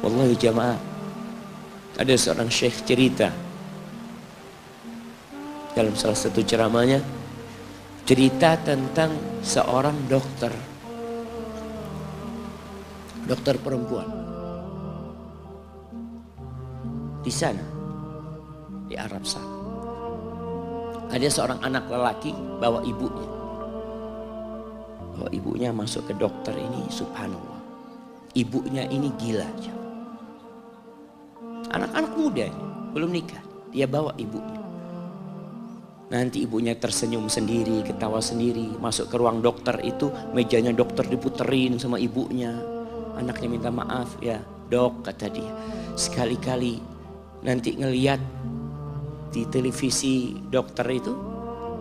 Wallahi jamaah, ada seorang syekh cerita dalam salah satu ceramahnya, cerita tentang seorang dokter perempuan di sana, di Arab sana. Ada seorang anak lelaki bawa ibunya masuk ke dokter ini, subhanallah. Ibunya ini gila. Anak-anak muda ini, belum nikah, dia bawa ibunya. Nanti ibunya tersenyum sendiri, ketawa sendiri. Masuk ke ruang dokter itu, mejanya dokter diputerin sama ibunya. Anaknya minta maaf, ya dok kata dia. Sekali-kali nanti ngeliat di televisi dokter itu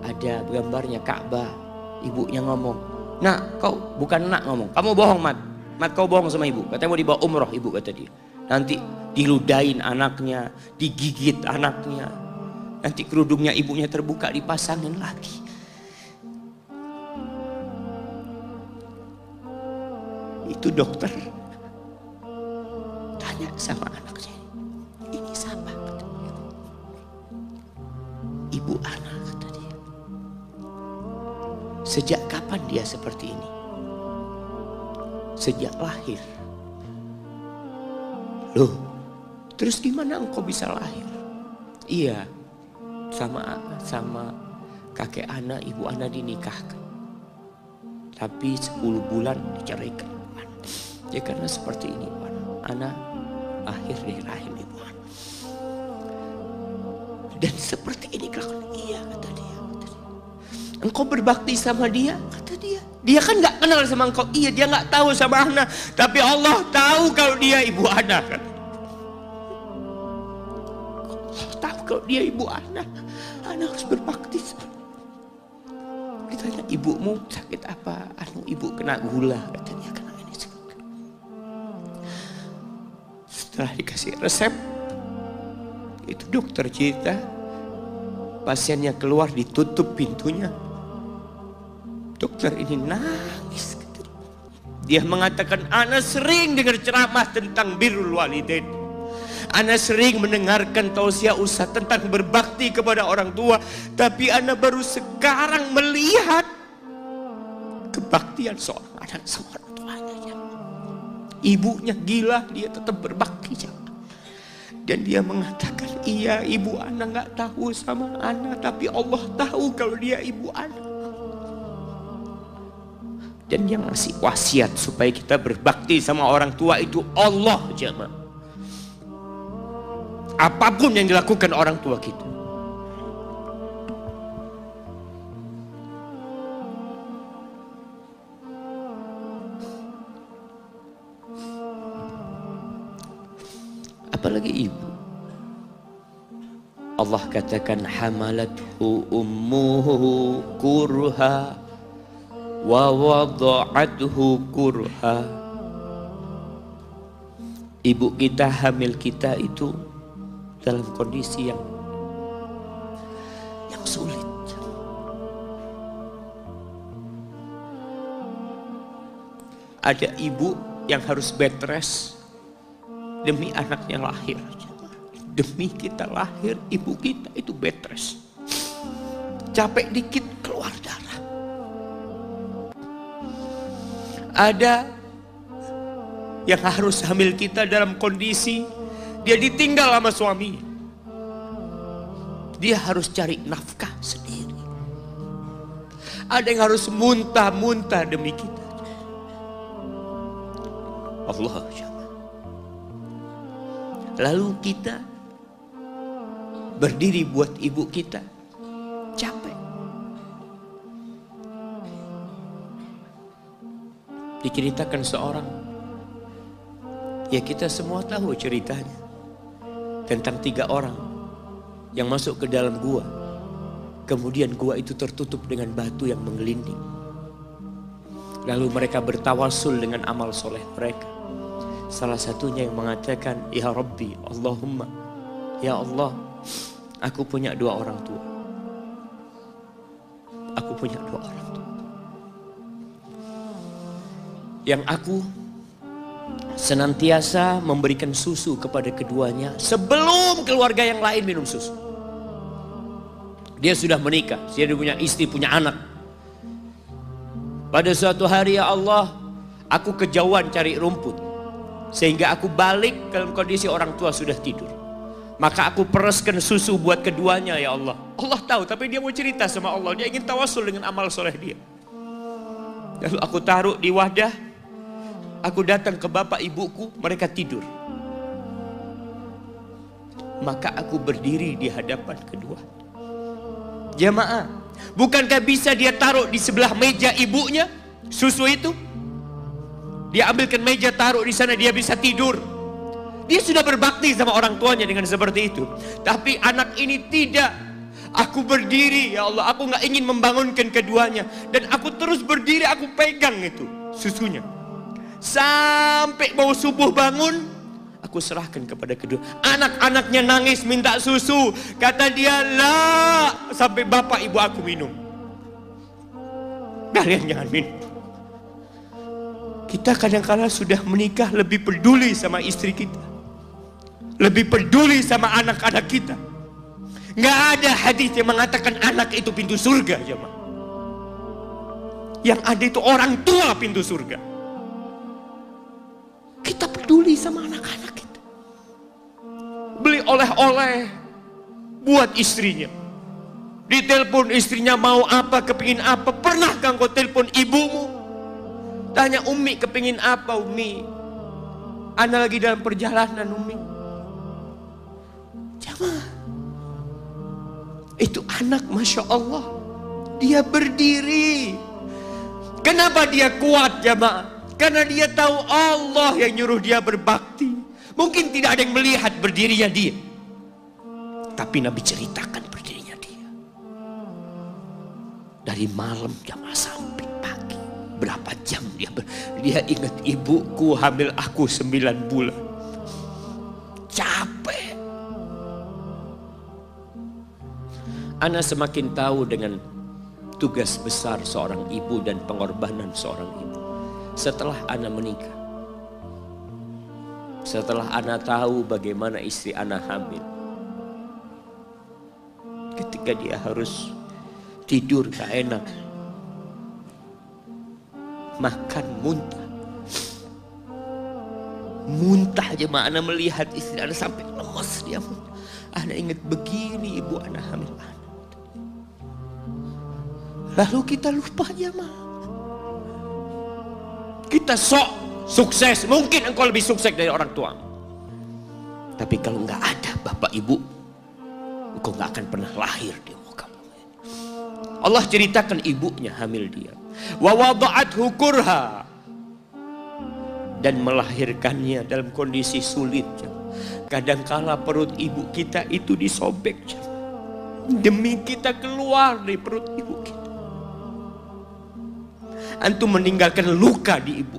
ada gambarnya Ka'bah. Ibunya ngomong, nak kau bukan nak ngomong, kamu bohong Mat. Mat kau bohong sama ibu, katanya mau dibawa umroh ibu kata dia. Nanti diludahin anaknya, digigit anaknya. Nanti kerudungnya ibunya terbuka dipasangin lagi. Itu dokter tanya sama anaknya, ini siapa? Kata dia. Ibu anak kata dia. Sejak kapan dia seperti ini? Sejak lahir. Loh, terus gimana engkau bisa lahir? Iya, sama kakek ana, ibu ana dinikahkan. Tapi 10 bulan diceraikan. Ya karena seperti ini, ana lahir dari rahim ibu ana. Dan seperti ini kelakuan. Iya kata dia. Engkau berbakti sama dia, kata dia. Dia kan nggak kenal sama engkau. Iya, dia nggak tahu sama ana. Tapi Allah tahu kalau dia ibu ana. Kata. Allah tahu kalau dia ibu ana. Ana harus berbakti. Ditanya, ibumu sakit apa? Ibu kena gula. Katanya kena ini. Setelah dikasih resep, itu dokter cerita, pasiennya keluar ditutup pintunya. Dokter ini nangis. Dia mengatakan, ana sering dengar ceramah tentang birrul walidain. Ana sering mendengarkan tausiah ustaz tentang berbakti kepada orang tua. Tapi ana baru sekarang melihat kebaktian seorang anak sama orang tuanya. Ibunya gila, dia tetap berbakti. Dan dia mengatakan, iya ibu ana gak tahu sama ana. Tapi Allah tahu kalau dia ibu ana. Dan yang ngasih wasiat supaya kita berbakti sama orang tua itu Allah jemaah. Apapun yang dilakukan orang tua kita. Apalagi ibu. Allah katakan hamalathu ummuhu kurha wa wada'athu kurha. Ibu kita hamil kita itu dalam kondisi yang sulit. Ada ibu yang harus bed rest demi anaknya lahir. Demi kita lahir, ibu kita itu bed rest. Capek dikit keluar darah. Ada yang harus hamil kita dalam kondisi dia ditinggal sama suami. Dia harus cari nafkah sendiri. Ada yang harus muntah-muntah demi kita. Allah. Lalu kita berdiri buat ibu kita. Capek. Diceritakan seorang. Ya kita semua tahu ceritanya. Tentang 3 orang yang masuk ke dalam gua. Kemudian gua itu tertutup dengan batu yang menggelinding. Lalu mereka bertawasul dengan amal soleh mereka. Salah satunya yang mengatakan, ya Rabbi, Allahumma, ya Allah, aku punya 2 orang tua. Aku punya 2 orang tua. Yang aku senantiasa memberikan susu kepada keduanya sebelum keluarga yang lain minum susu. Dia sudah menikah, dia punya istri, punya anak. Pada suatu hari, ya Allah, aku kejauhan cari rumput, sehingga aku balik dalam kondisi orang tua sudah tidur. Maka aku pereskan susu buat keduanya, ya Allah. Allah tahu, tapi dia mau cerita sama Allah. Dia ingin tawasul dengan amal soleh dia. Lalu aku taruh di wadah. Aku datang ke bapak ibuku, mereka tidur. Maka aku berdiri di hadapan kedua. Jamaah, bukankah bisa dia taruh di sebelah meja ibunya susu itu? Dia ambilkan meja, taruh di sana, dia bisa tidur. Dia sudah berbakti sama orang tuanya dengan seperti itu. Tapi anak ini tidak. Aku berdiri, ya Allah, aku gak ingin membangunkan keduanya. Dan aku terus berdiri, aku pegang itu susunya. Sampai mau subuh bangun, aku serahkan kepada kedua. Anak-anaknya nangis minta susu. Kata dia, lah, sampai bapak ibu aku minum. Kalian jangan minum. Kita kadang-kala sudah menikah lebih peduli sama istri kita. Lebih peduli sama anak-anak kita. Nggak ada hadis yang mengatakan anak itu pintu surga, jemaah. Yang ada itu orang tua pintu surga. Kita peduli sama anak-anak kita. Beli oleh-oleh buat istrinya. Ditelepon istrinya mau apa, kepingin apa. Pernahkah engkau telepon ibumu? Tanya, Umi kepingin apa, Umi? Ana lagi dalam perjalanan, Umi. Jamaah, itu anak, Masya Allah, dia berdiri. Kenapa dia kuat, jamaah? Karena dia tahu Allah yang nyuruh dia berbakti. Mungkin tidak ada yang melihat berdirinya dia, tapi Nabi ceritakan berdirinya dia. Dari malam jamaah sampai pagi, berapa jam dia ingat, ibuku hamil aku 9 bulan. Capek. Ana semakin tahu dengan tugas besar seorang ibu dan pengorbanan seorang ibu setelah Ana menikah. Setelah Ana tahu bagaimana istri Ana hamil. Ketika dia harus tidur gak enak, makan muntah. Muntah aja, Ana melihat istri Ana sampai lemas dia muntah. Ana ingat begini ibu Ana hamil Ana. Lalu kita lupa, jemaah. Kita sok sukses, mungkin engkau lebih sukses dari orang tua. Tapi kalau nggak ada bapak ibu, engkau nggak akan pernah lahir di muka bumi. Allah ceritakan ibunya hamil dia. Wa wada'athu kurha, dan melahirkannya dalam kondisi sulit. Kadangkala perut ibu kita itu disobek demi kita keluar dari perut ibu kita. Antum meninggalkan luka di ibu.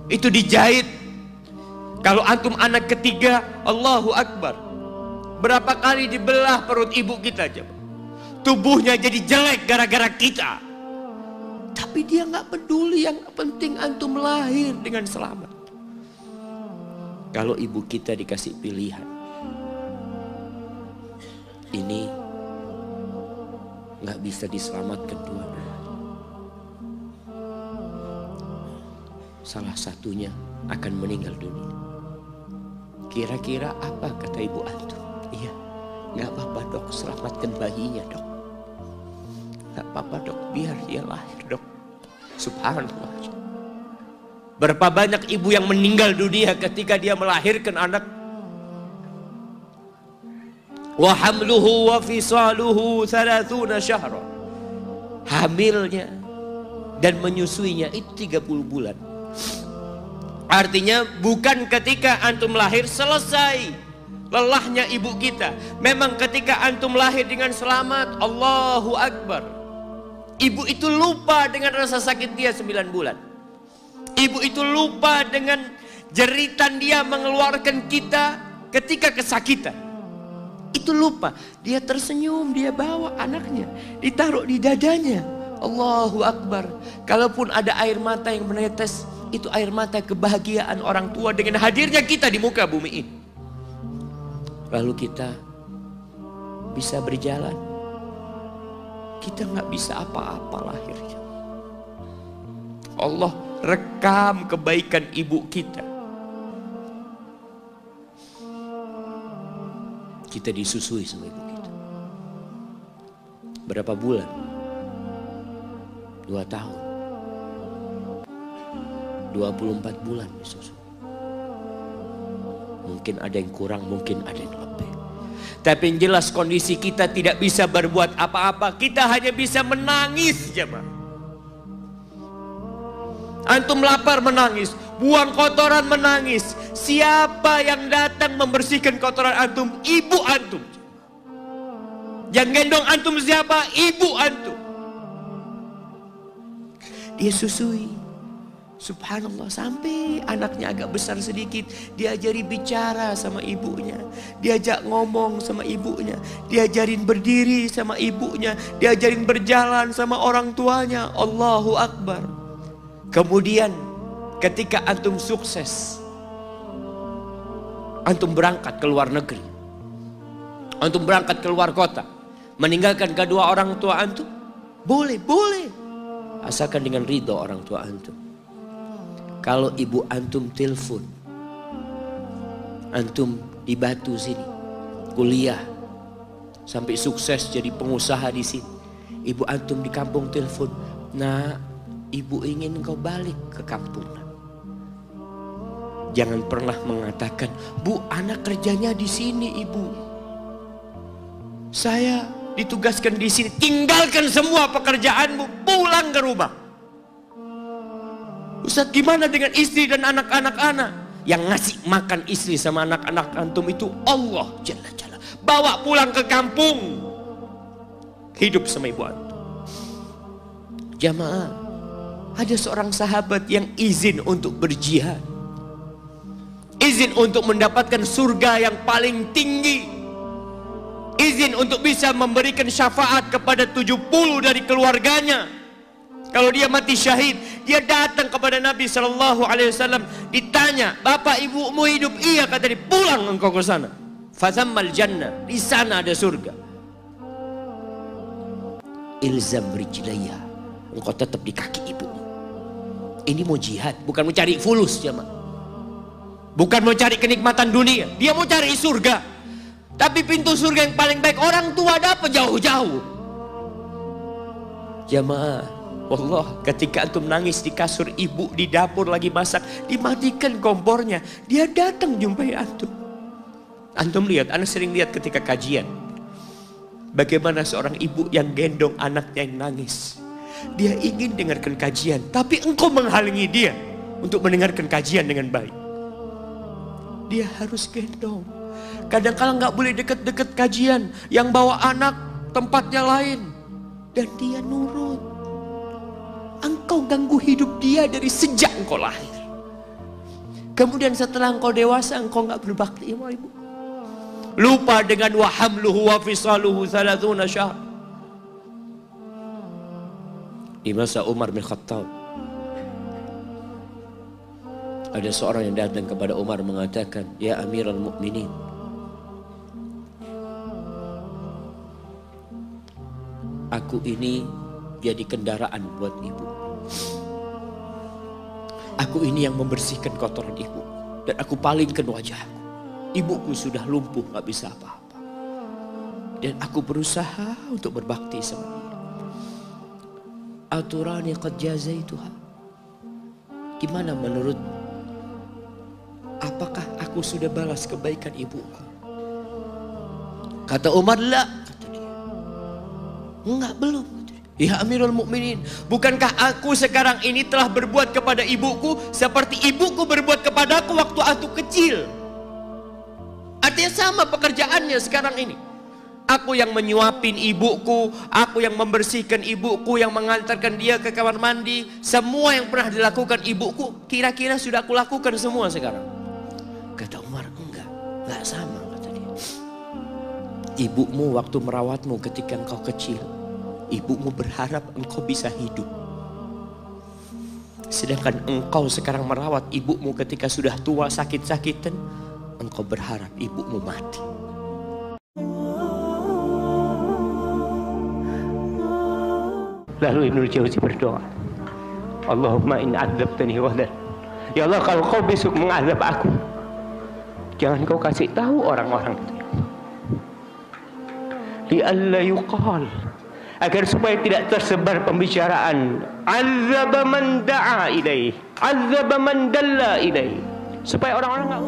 Itu dijahit. Kalau antum anak ketiga, Allahu Akbar, berapa kali dibelah perut ibu kita, tubuhnya jadi jelek gara-gara kita. Tapi dia nggak peduli, yang penting antum lahir dengan selamat. Kalau ibu kita dikasih pilihan, ini nggak bisa diselamatkan Tuhan. Salah satunya akan meninggal dunia. Kira-kira apa kata ibu antum? Iya, nggak apa-apa dok, selamatkan bayinya dok. Nggak apa-apa dok, biar dia lahir dok. Subhanallah. Berapa banyak ibu yang meninggal dunia ketika dia melahirkan anak. Wa hamluhu wa fisaluhu 30 syahra. Hamilnya dan menyusuinya itu 30 bulan. Artinya bukan ketika antum lahir selesai lelahnya ibu kita. Memang ketika antum lahir dengan selamat, Allahu Akbar, ibu itu lupa dengan rasa sakit dia 9 bulan. Ibu itu lupa dengan jeritan dia mengeluarkan kita ketika kesakitan. Itu lupa. Dia tersenyum, dia bawa anaknya, ditaruh di dadanya. Allahu Akbar. Kalaupun ada air mata yang menetes, itu air mata kebahagiaan orang tua dengan hadirnya kita di muka bumi ini. Lalu kita bisa berjalan. Kita nggak bisa apa-apa lahirnya. Allah rekam kebaikan ibu kita. Kita disusui sama ibu kita. Berapa bulan? 2 tahun. 24 bulan disusui. Mungkin ada yang kurang, mungkin ada yang lebih. Tapi yang jelas kondisi kita tidak bisa berbuat apa-apa. Kita hanya bisa menangis, jemaah. Antum lapar menangis, buang kotoran menangis. Siapa yang datang membersihkan kotoran antum? Ibu antum. Yang gendong antum siapa? Ibu antum. Dia susui. Subhanallah, sampai anaknya agak besar sedikit, diajari bicara sama ibunya, diajak ngomong sama ibunya, diajarin berdiri sama ibunya, diajarin berjalan sama orang tuanya. Allahu Akbar. Kemudian ketika antum sukses, antum berangkat ke luar negeri, antum berangkat ke luar kota, meninggalkan kedua orang tua antum, boleh, asalkan dengan ridho orang tua antum. Kalau ibu antum telepon, antum di Batu sini, kuliah, sampai sukses jadi pengusaha di sini. Ibu antum di kampung telepon, nah ibu ingin kau balik ke kampung. Jangan pernah mengatakan, bu anak kerjanya di sini ibu. Saya ditugaskan di sini, tinggalkan semua pekerjaanmu, pulang ke rumah. Ustaz, gimana dengan istri dan anak-anak anak? Yang ngasih makan istri sama anak-anak antum itu Allah Jalla Jalla. Bawa pulang ke kampung, hidup sama ibu antum. Jamaah, ada seorang sahabat yang izin untuk berjihad, izin untuk mendapatkan surga yang paling tinggi, izin untuk bisa memberikan syafaat kepada 70 dari keluarganya. Kalau dia mati syahid, dia datang kepada Nabi SAW, ditanya, bapak ibumu hidup? Iya, kata dia. Pulang engkau ke sana. Fazammal jannah, di sana ada surga. Ilzam rijlaya, engkau tetap di kaki ibumu. Ini mau jihad, bukan mau cari fulus, jemaah. Bukan mau cari kenikmatan dunia, dia mau cari surga. Tapi pintu surga yang paling baik orang tua dapat jauh-jauh. Jemaah, Allah, ketika antum nangis di kasur ibu, di dapur lagi masak, dimatikan kompornya, dia datang jumpai antum. Antum lihat, anak sering lihat ketika kajian, bagaimana seorang ibu yang gendong anaknya yang nangis. Dia ingin dengarkan kajian, tapi engkau menghalangi dia untuk mendengarkan kajian dengan baik. Dia harus gendong. Kadang-kadang nggak boleh deket-deket kajian, yang bawa anak tempatnya lain, dan dia nurut. Engkau ganggu hidup dia dari sejak engkau lahir. Kemudian setelah engkau dewasa, engkau nggak berbakti sama ibu. Lupa dengan wa hamluhu wa fisaluhu 30 syahr. Di masa Umar bin Khattab, ada seorang yang datang kepada Umar mengatakan, ya Amirul Mukminin, aku ini jadi kendaraan buat ibu. Aku ini yang membersihkan kotoran ibu, dan aku palingkan wajahku. Ibuku sudah lumpuh, gak bisa apa-apa, dan aku berusaha untuk berbakti sama dia. Aturani qad jazaituha. Gimana menurut? Apakah aku sudah balas kebaikan ibuku? Kata Umar, la, kata dia. Enggak, belum. Ya Amirul Mukminin, bukankah aku sekarang ini telah berbuat kepada ibuku seperti ibuku berbuat kepadaku waktu aku kecil? Artinya sama pekerjaannya sekarang ini. Aku yang menyuapin ibuku, aku yang membersihkan ibuku, yang mengantarkan dia ke kamar mandi. Semua yang pernah dilakukan ibuku, kira-kira sudah aku lakukan semua sekarang. Kata Umar, enggak sama, kata dia. Ibumu waktu merawatmu ketika engkau kecil, ibumu berharap engkau bisa hidup. Sedangkan engkau sekarang merawat ibumu ketika sudah tua sakit-sakitan, engkau berharap ibumu mati. Lalu Ibnu Jauzi berdoa, Allahumma in adzabtani ghadan. Ya Allah, kalau kau besok mengazab aku, jangan kau kasih tahu orang-orang itu. Li'alla yuqal, agar supaya tidak tersebar pembicaraan azaba man da'a ilaih, azaba man dalla ilaih, supaya orang-orang enggak